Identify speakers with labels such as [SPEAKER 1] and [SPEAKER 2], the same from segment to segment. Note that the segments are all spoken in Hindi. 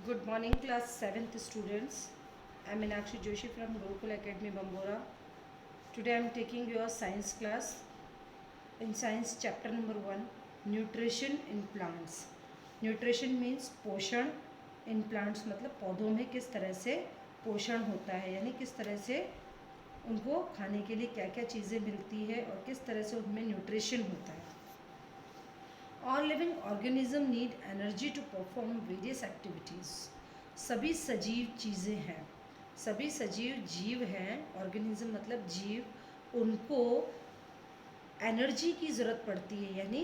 [SPEAKER 1] Good morning, class 7th students. I am Meenakshi Joshi from Gurukul Academy, Bambora. Today I am taking your science class. In science, chapter number 1, nutrition in plants. Nutrition means पोषण. In plants मतलब पौधों में किस तरह से पोषण होता है, यानी किस तरह से उनको खाने के लिए क्या क्या चीज़ें मिलती है और किस तरह से उनमें न्यूट्रिशन होता है. All living organism need energy to perform various activities. सभी सजीव चीज़ें हैं, सभी सजीव जीव हैं, ऑर्गेनिज्म मतलब जीव, उनको एनर्जी की ज़रूरत पड़ती है, यानी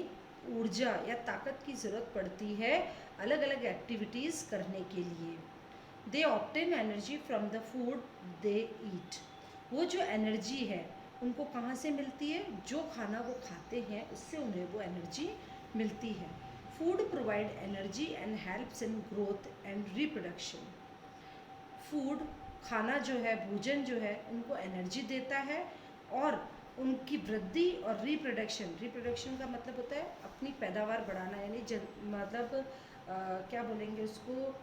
[SPEAKER 1] ऊर्जा या ताकत की ज़रूरत पड़ती है अलग अलग एक्टिविटीज़ करने के लिए. They obtain energy from the food they eat. वो जो एनर्जी है उनको कहाँ से मिलती है? जो खाना वो खाते हैं उससे उन्हें वो एनर्जी मिलती है. Food provide energy and helps in growth and reproduction. Food, खाना जो है, भोजन जो है, उनको एनर्जी देता है और उनकी वृद्धि और रिप्रोडक्शन का मतलब होता है अपनी पैदावार बढ़ाना, यानी मतलब क्या बोलेंगे उसको,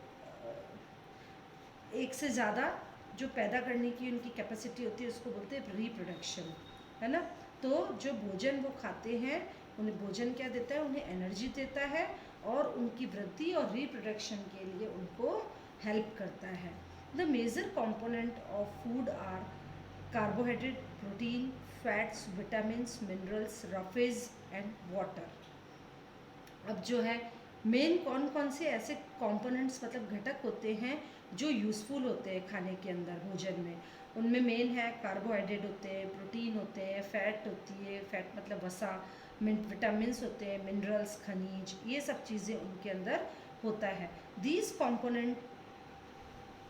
[SPEAKER 1] एक से ज़्यादा जो पैदा करने की उनकी कैपेसिटी होती है उसको बोलते हैं रिप्रोडक्शन, है ना. तो जो भोजन वो खाते हैं उन्हें भोजन क्या देता है? उन्हें एनर्जी देता है और उनकी वृद्धि और रिप्रोडक्शन के लिए उनको हेल्प करता है. The major component of food are carbohydrate, protein, fats, vitamins, minerals, roughage and water. अब जो है मेन कौन कौन से ऐसे कंपोनेंट्स मतलब घटक होते हैं जो यूज़फुल होते हैं खाने के अंदर, भोजन में, उनमें मेन है कार्बोहाइड्रेट होते हैं, प्रोटीन होते हैं, फैट होती है, फैट मतलब वसा, विटामिन्स होते हैं, मिनरल्स, खनिज, ये सब चीज़ें उनके अंदर होता है. These component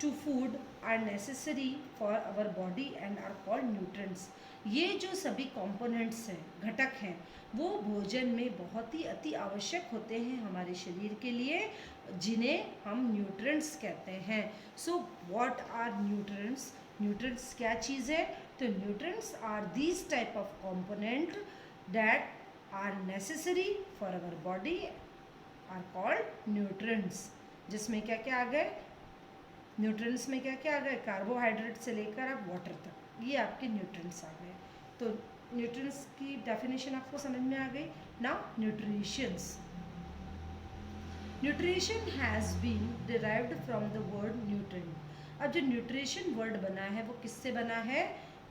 [SPEAKER 1] to food are necessary for our body and are called nutrients. ये जो सभी कंपोनेंट्स हैं, घटक हैं, वो भोजन में बहुत ही अति आवश्यक होते हैं हमारे शरीर के लिए, जिन्हें हम न्यूट्रिएंट्स कहते हैं. So what are nutrients? Nutrients क्या चीज़ है? तो nutrients are these type of component that are necessary for our body are called nutrients. जिसमें क्या क्या आ गए? न्यूट्रिएंट्स में क्या क्या आ गए? कार्बोहाइड्रेट से लेकर आप वाटर तक, ये आपके न्यूट्रिएंट्स आ गए. तो न्यूट्रिएंट्स की डेफिनेशन आपको समझ में आ गई. Now nutritions. Nutrition has been derived from the word nutrient. अब जो न्यूट्रिशन वर्ड बना है वो किससे बना है?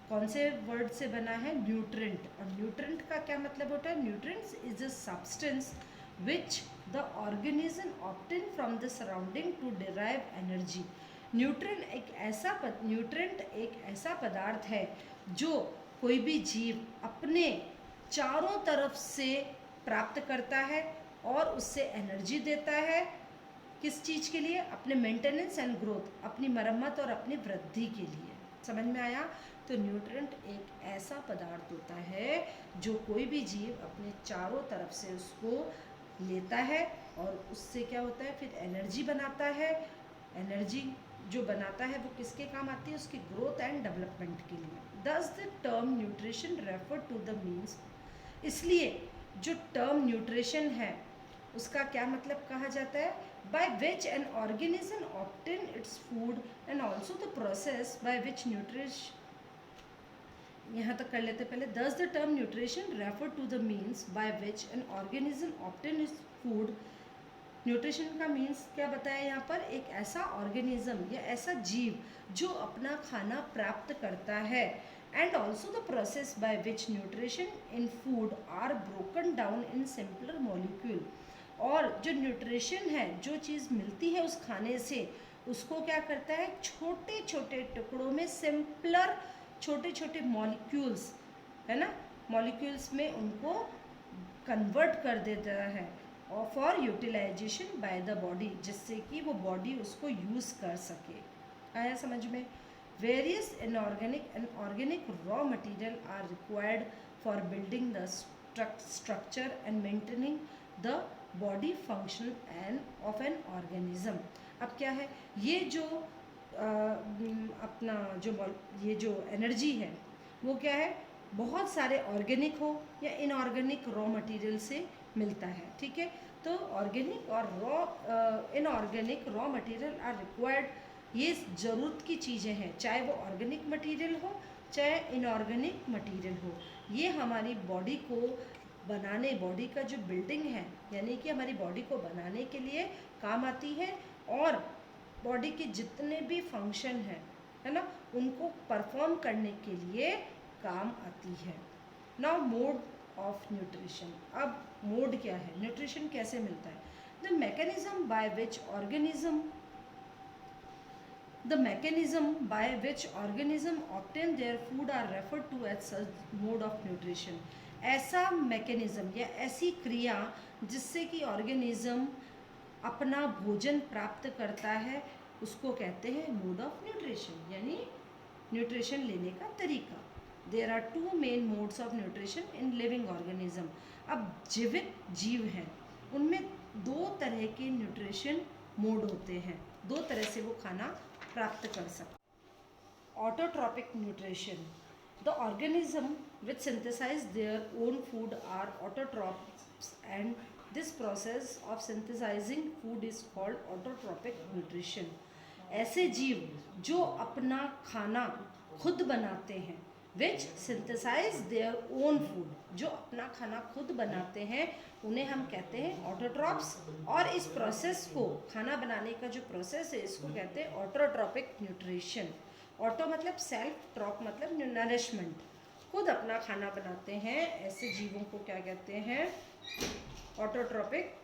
[SPEAKER 1] कौन से वर्ड से बना है? न्यूट्रिएंट. और न्यूट्रिएंट का क्या मतलब होता है? Nutrients is a substance which the organism obtain from the surrounding to derive energy. Nutrient एक ऐसा पदार्थ है जो कोई भी जीव अपने चारों तरफ से प्राप्त करता है और उससे एनर्जी देता है. किस चीज़ के लिए? अपने मेंटेनेंस एंड ग्रोथ, अपनी मरम्मत और अपनी वृद्धि के लिए. समझ में आया? तो न्यूट्रिएंट एक ऐसा पदार्थ होता है जो कोई भी जीव अपने चारों तरफ से उसको लेता है और उससे क्या होता है? फिर एनर्जी बनाता है. एनर्जी जो बनाता है वो किसके काम आती है? उसकी ग्रोथ एंड डेवलपमेंट के लिए. दस the term nutrition refer to the means. इसलिए जो टर्म न्यूट्रिशन है उसका क्या मतलब कहा जाता है? By which an organism obtain its food and also the process by which nourish. यहाँ तक कर लेते पहले. Thus the term nutrition refer to the means by which an organism obtain its food. Nutrition का मीन्स क्या बताया यहाँ पर? एक ऐसा ऑर्गेनिज्म या ऐसा जीव जो अपना खाना प्राप्त करता है. And also the process by which nutrition in food are broken down in simpler molecule. और जो न्यूट्रिशन है, जो चीज़ मिलती है उस खाने से, उसको क्या करता है? छोटे छोटे टुकड़ों में, सिंपलर छोटे छोटे मॉलिक्यूल्स, है ना, मॉलिक्यूल्स में उनको कन्वर्ट कर देता है और for utilization by the body, जिससे कि वो बॉडी उसको यूज़ कर सके. आया समझ में? Various inorganic and organic raw material are required for building the structure and maintaining the body function and of an organism. अब क्या है? ये जो अपना जो ये जो एनर्जी है वो क्या है? बहुत सारे ऑर्गेनिक हो या इनऑर्गेनिक रॉ मटेरियल से मिलता है. ठीक है, तो ऑर्गेनिक और inorganic raw material are required. ये ज़रूरत की चीज़ें हैं, चाहे वो ऑर्गेनिक मटेरियल हो चाहे इनऑर्गेनिक मटेरियल हो। ये हमारी बॉडी को बनाने, बॉडी का जो बिल्डिंग है यानी कि हमारी बॉडी को बनाने के लिए काम आती है, और बॉडी के जितने भी फंक्शन हैं, है ना, उनको परफॉर्म करने के लिए काम आती है। Now mode of nutrition. अब मोड क्या है, न्यूट्रिशन कैसे मिलता है? The mechanism by which organism The mechanism by which organism obtain their food are referred to as such mode of nutrition। ऐसा मैकेनिज्म या ऐसी क्रिया जिससे कि ऑर्गेनिज्म अपना भोजन प्राप्त करता है, उसको कहते हैं मोड ऑफ न्यूट्रिशन, यानी न्यूट्रिशन लेने का तरीका। There are two main modes of nutrition in living organism. अब जीवित जीव हैं, उनमें दो तरह के न्यूट्रिशन मोड होते हैं, दो तरह से वो खाना प्राप्त कर सकते। Autotrophic nutrition. The organism which synthesize their own food are autotrophs and this process of synthesizing food is called autotrophic nutrition. ऐसे जीव जो अपना खाना खुद बनाते हैं, which synthesize their own food, जो अपना खाना खुद बनाते हैं, उन्हें हम कहते हैं ऑटोट्रॉप्स। और इस प्रोसेस को, खाना बनाने का जो प्रोसेस है, इसको कहते हैं ऑटोट्रॉपिक न्यूट्रिशन। ऑटो मतलब सेल्फ, ट्रॉप मतलब नरिशमेंट, खुद अपना खाना बनाते हैं, ऐसे जीवों को क्या कहते हैं? ऑटोट्रॉपिक।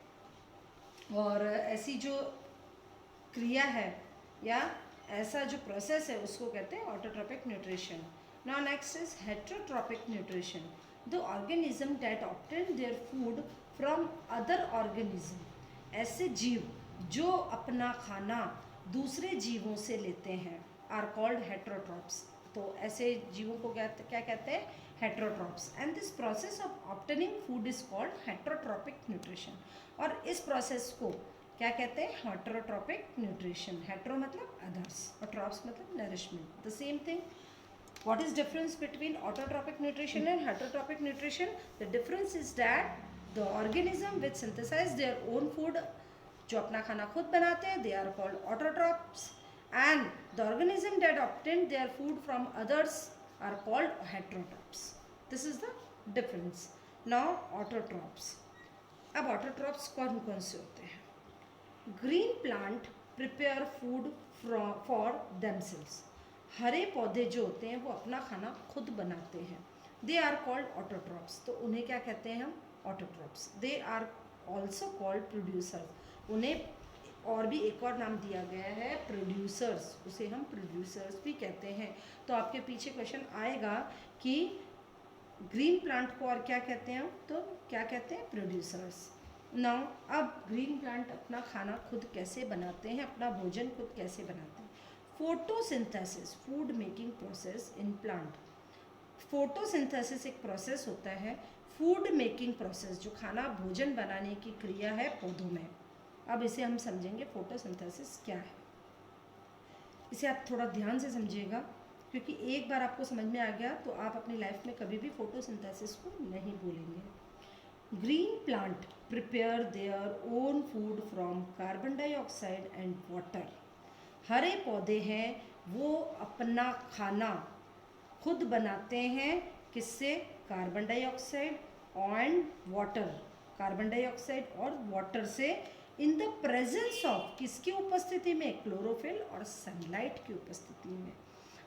[SPEAKER 1] और ऐसी जो क्रिया है या ऐसा जो प्रोसेस है, उसको कहते हैं autotrophic nutrition. Now next is heterotropic nutrition. The organism that obtain their food from other organism। ऐसे जीव जो अपना खाना दूसरे जीवों से लेते हैं are called heterotrophs। तो ऐसे जीवों को क्या कहते हैं? heterotrophs। And this process of obtaining food is called heterotropic nutrition। और इस प्रोसेस को क्या कहते हैं? heterotropic nutrition। hetero मतलब others और trophs मतलब nourishment, the same thing। What is difference between autotrophic nutrition and heterotropic nutrition? The difference is that the organism which synthesize their own food, जो अपना खाना खुद बनाते हैं, they are called autotrophs, and the organism that obtain their food from others are called heterotrophs। This is the difference। Now autotrophs। अब autotrophs कौन कौन से होते हैं? Green plant prepare food for themselves। हरे पौधे जो होते हैं वो अपना खाना खुद बनाते हैं, दे आर कॉल्ड ऑटोट्रॉप्स। तो उन्हें क्या कहते हैं हम? Autotrophs. They are also called producers. उन्हें और भी एक और नाम दिया गया है, प्रोड्यूसर्स, उसे हम प्रोड्यूसर्स भी कहते हैं। तो आपके पीछे क्वेश्चन आएगा कि ग्रीन प्लांट को और क्या कहते हैं हम? तो क्या कहते हैं? प्रोड्यूसर्स। नाउ अब ग्रीन प्लांट अपना खाना खुद कैसे बनाते हैं, अपना भोजन खुद कैसे बनाते हैं? Photosynthesis, food making process in plant. Photosynthesis एक प्रोसेस होता है, फूड मेकिंग प्रोसेस, जो खाना भोजन बनाने की क्रिया है पौधों में। अब इसे हम समझेंगे फोटोसिंथेसिस क्या है। इसे आप थोड़ा ध्यान से समझिएगा, क्योंकि एक बार आपको समझ में आ गया तो आप अपनी लाइफ में कभी भी फोटोसिंथेसिस को नहीं भूलेंगे। Green plant prepare their own food from carbon dioxide and water. हरे पौधे हैं वो अपना खाना खुद बनाते हैं, किससे? Carbon dioxide and water, carbon dioxide और वाटर से, इन द प्रेजेंस ऑफ, किसकी उपस्थिति में? क्लोरोफिल और सनलाइट की उपस्थिति में।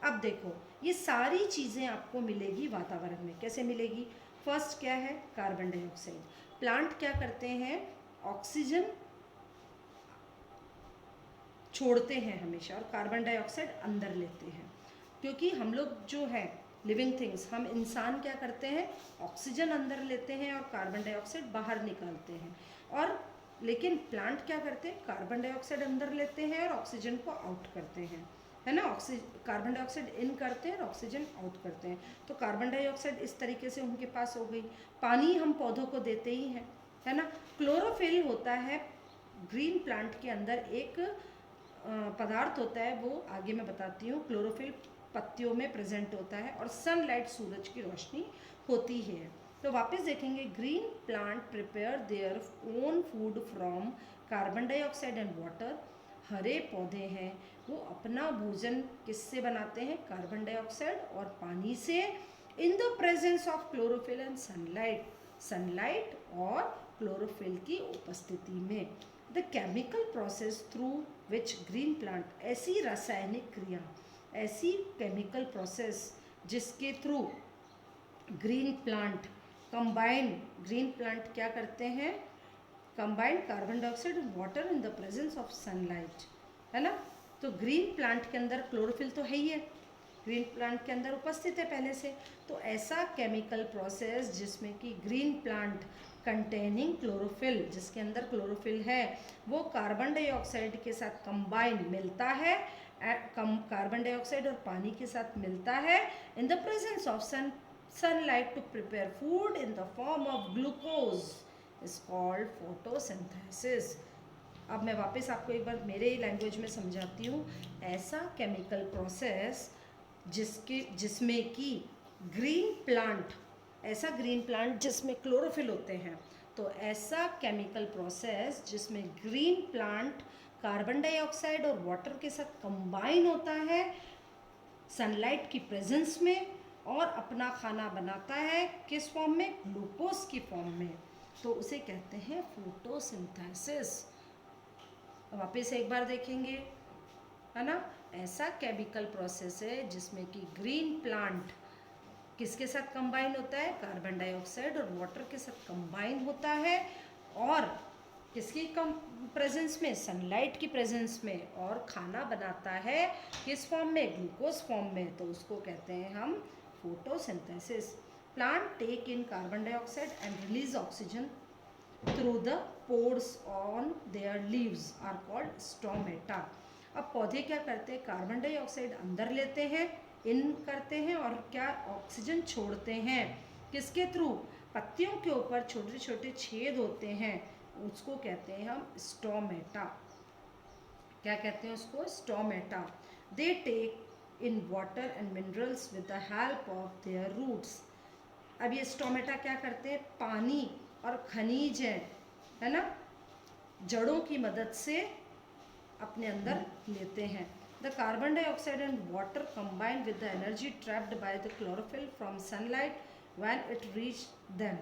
[SPEAKER 1] अब देखो, ये सारी चीज़ें आपको मिलेगी वातावरण में। कैसे मिलेगी? फर्स्ट क्या है? Carbon dioxide. प्लांट क्या करते हैं? ऑक्सीजन छोड़ते हैं हमेशा और कार्बन डाइऑक्साइड अंदर लेते हैं, क्योंकि हम लोग जो है लिविंग थिंग्स, हम इंसान क्या करते हैं? ऑक्सीजन अंदर लेते हैं और कार्बन डाइऑक्साइड बाहर निकालते हैं। और लेकिन प्लांट क्या करते हैं? कार्बन डाइऑक्साइड अंदर लेते हैं और ऑक्सीजन को आउट करते हैं, है ना। कार्बन डाइऑक्साइड इन करते हैं और ऑक्सीजन आउट करते हैं। तो कार्बन डाइऑक्साइड इस तरीके से उनके पास हो गई। पानी हम पौधों को देते ही हैं, है ना। क्लोरोफिल होता है ग्रीन प्लांट के अंदर, एक पदार्थ होता है, वो आगे मैं बताती हूँ। क्लोरोफिल पत्तियों में प्रेजेंट होता है और सनलाइट, सूरज की रोशनी होती है। तो वापस देखेंगे, green plant prepare their own food from carbon dioxide and water. हरे पौधे हैं वो अपना भोजन किससे बनाते हैं? कार्बन डाइऑक्साइड और पानी से, in the presence of chlorophyll and sunlight, sunlight और क्लोरोफिल की उपस्थिति में। The chemical process through which green plant, ऐसी रासायनिक क्रिया, ऐसी केमिकल प्रोसेस जिसके through green plant combine, green plant क्या करते हैं? कंबाइंड कार्बन डाइऑक्साइड और water in the presence of sunlight, है ना। तो ग्रीन प्लांट के अंदर क्लोरोफिल तो है ही है, ग्रीन प्लांट के अंदर उपस्थित है पहले से। तो ऐसा केमिकल प्रोसेस जिसमें कि ग्रीन प्लांट कंटेनिंग क्लोरोफिल, जिसके अंदर क्लोरोफिल है, वो कार्बन डाइऑक्साइड के साथ कंबाइन मिलता है, कार्बन डाइऑक्साइड और पानी के साथ मिलता है in the presence of sunlight to prepare food in the form of glucose is called photosynthesis। अब मैं वापस आपको एक बार मेरे लैंग्वेज में समझाती हूँ। ऐसा केमिकल प्रोसेस जिसमें कि ग्रीन प्लांट, ऐसा ग्रीन प्लांट जिसमें क्लोरोफिल होते हैं, तो ऐसा केमिकल प्रोसेस जिसमें ग्रीन प्लांट कार्बन डाइऑक्साइड और वाटर के साथ कंबाइन होता है सनलाइट की प्रेजेंस में, और अपना खाना बनाता है किस फॉर्म में? ग्लूकोज की फॉर्म में। तो उसे कहते हैं फोटोसिंथेसिस। वापस एक बार देखेंगे, है ना। ऐसा केमिकल प्रोसेस है जिसमें कि ग्रीन प्लांट किसके साथ कंबाइन होता है? कार्बन डाइऑक्साइड और वाटर के साथ कंबाइन होता है, और किसकी प्रेजेंस में? सनलाइट की प्रेजेंस में, और खाना बनाता है किस फॉर्म में? ग्लूकोज फॉर्म में। तो उसको कहते हैं हम photosynthesis। Plant take in carbon dioxide and release oxygen through the pores on their leaves are called stomata। अब पौधे क्या करते हैं? कार्बन डाइऑक्साइड अंदर लेते हैं, इन करते हैं, और क्या? ऑक्सीजन छोड़ते हैं। किसके थ्रू? पत्तियों के ऊपर छोटे छोटे छेद होते हैं, उसको कहते हैं हम स्टोमेटा। क्या कहते हैं उसको? Stomata. They take in water and minerals with the help of their roots। अब ये स्टोमेटा क्या करते हैं? पानी और खनिज है ना, जड़ों की मदद से अपने अंदर लेते हैं। The carbon dioxide and water combine with the energy trapped by the chlorophyll from sunlight when it reach them.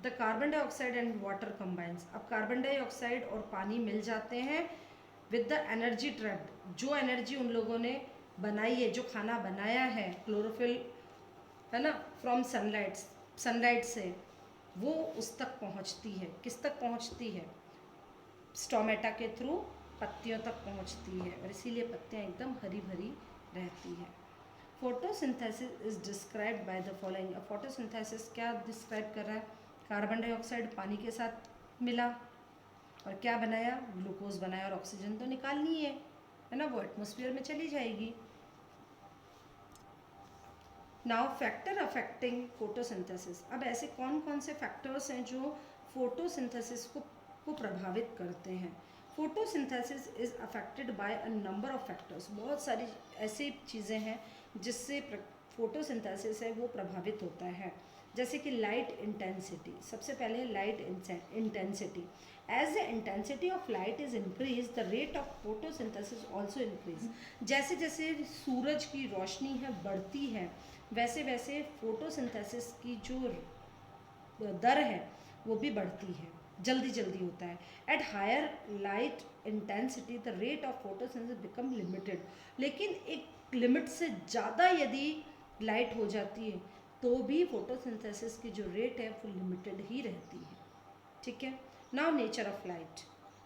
[SPEAKER 1] The carbon dioxide and water combines. अब कार्बन डाइऑक्साइड और पानी मिल जाते हैं विद द एनर्जी ट्रैप्ड, जो एनर्जी उन लोगों ने बनाई है, जो खाना बनाया है क्लोरोफिल, है ना, फ्रॉम सनलाइट, सनलाइट से, वो उस तक पहुंचती है। किस तक पहुंचती है? स्टोमेटा के थ्रू पत्तियों तक पहुंचती है, और इसीलिए पत्तियां एकदम हरी भरी रहती है। Photosynthesis is described by the following. अब फोटोसिंथेसिस क्या डिस्क्राइब कर रहा है? कार्बन डाइऑक्साइड पानी के साथ मिला और क्या बनाया? ग्लूकोज बनाया, और ऑक्सीजन तो निकालनी है ना, वो एटमॉस्फेयर में चली जाएगी। Now factor affecting photosynthesis. अब ऐसे कौन कौन से फैक्टर्स हैं जो फोटोसिंथेसिस को प्रभावित करते हैं? Photosynthesis is affected by a number of factors. बहुत सारी ऐसी चीज़ें हैं जिससे फोटोसिंथेसिस है वो प्रभावित होता है, जैसे कि लाइट इंटेंसिटी। सबसे पहले light intensity. As the intensity of light is increase the rate of photosynthesis also increase. जैसे जैसे सूरज की रोशनी है बढ़ती है, वैसे वैसे फोटोसिंथेसिस की जो दर है वो भी बढ़ती है, जल्दी जल्दी होता है। At higher light intensity the rate of photosynthesis become limited. लेकिन एक लिमिट से ज़्यादा यदि लाइट हो जाती है तो भी फोटोसिंथेसिस की जो रेट है वो लिमिटेड ही रहती है। ठीक है। Now nature of light.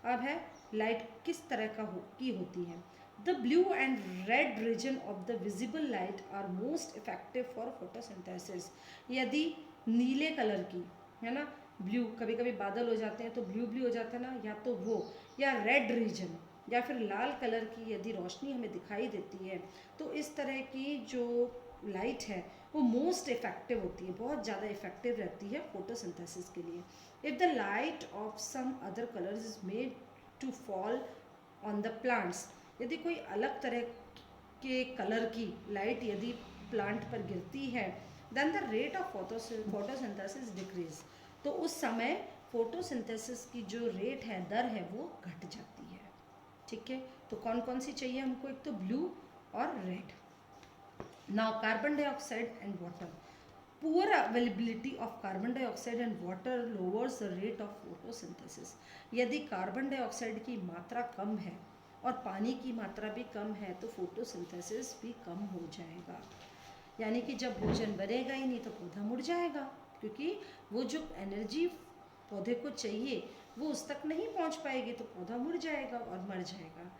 [SPEAKER 1] अब है लाइट किस तरह की होती है। The blue and red region of the visible light are most effective for photosynthesis. यदि नीले कलर की, है ना, ब्लू, कभी कभी बादल हो जाते हैं तो ब्लू ब्लू हो जाता है ना, या तो वो, या रेड रीजन या फिर लाल कलर की यदि रोशनी हमें दिखाई देती है, तो इस तरह की जो लाइट है वो मोस्ट इफेक्टिव होती है, बहुत ज़्यादा इफेक्टिव रहती है फोटोसिंथेसिस के लिए। If the light of some other colours is made to fall on the plants. यदि कोई अलग तरह के कलर की लाइट यदि प्लांट पर गिरती है, then the rate of photosynthesis decrease. तो उस समय फोटोसिंथेसिस की जो रेट है, दर है, वो घट जाती है। ठीक है, तो कौन कौन सी चाहिए हमको? एक तो ब्लू और red. Now carbon dioxide and water. Poor availability of carbon dioxide and water lowers the rate of photosynthesis. यदि कार्बन डाइऑक्साइड की मात्रा कम है और पानी की मात्रा भी कम है तो फोटोसिंथेसिस भी कम हो जाएगा। यानी कि जब भोजन बनेगा ही नहीं तो पौधा मुड़ जाएगा, क्योंकि वो जो एनर्जी पौधे को चाहिए वो उस तक नहीं पहुंच पाएगी, तो पौधा मुड़ जाएगा और मर जाएगा।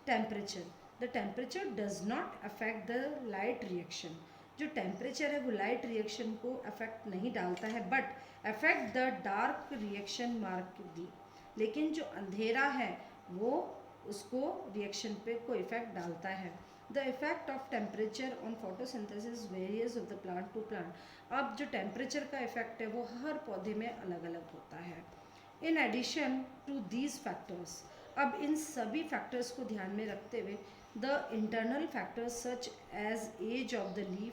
[SPEAKER 1] Temperature. The temperature does not affect the light reaction. जो टेम्परेचर है वो लाइट रिएक्शन को अफेक्ट नहीं डालता है, but affect the dark reaction markedly. लेकिन जो अंधेरा है वो उसको रिएक्शन पे कोई इफेक्ट डालता है। The effect of temperature on photosynthesis various of the plant to plant. अब जो टेम्परेचर का इफेक्ट है वो हर पौधे में अलग अलग होता है। In addition to these factors, अब इन सभी फैक्टर्स को ध्यान में रखते हुए the internal factors such as age of the leaf.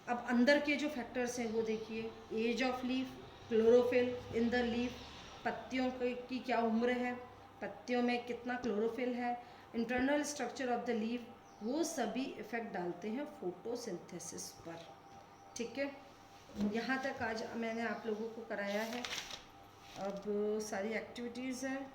[SPEAKER 1] अब अंदर के जो फैक्टर्स हैं वो देखिए, age of leaf, chlorophyll in the leaf, पत्तियों की क्या उम्र है, पत्तियों में कितना क्लोरोफिल है, internal structure of the leaf, वो सभी इफेक्ट डालते हैं फोटोसिंथेसिस पर। ठीक है, यहाँ तक आज मैंने आप लोगों को कराया है। अब सारी एक्टिविटीज़ हैं,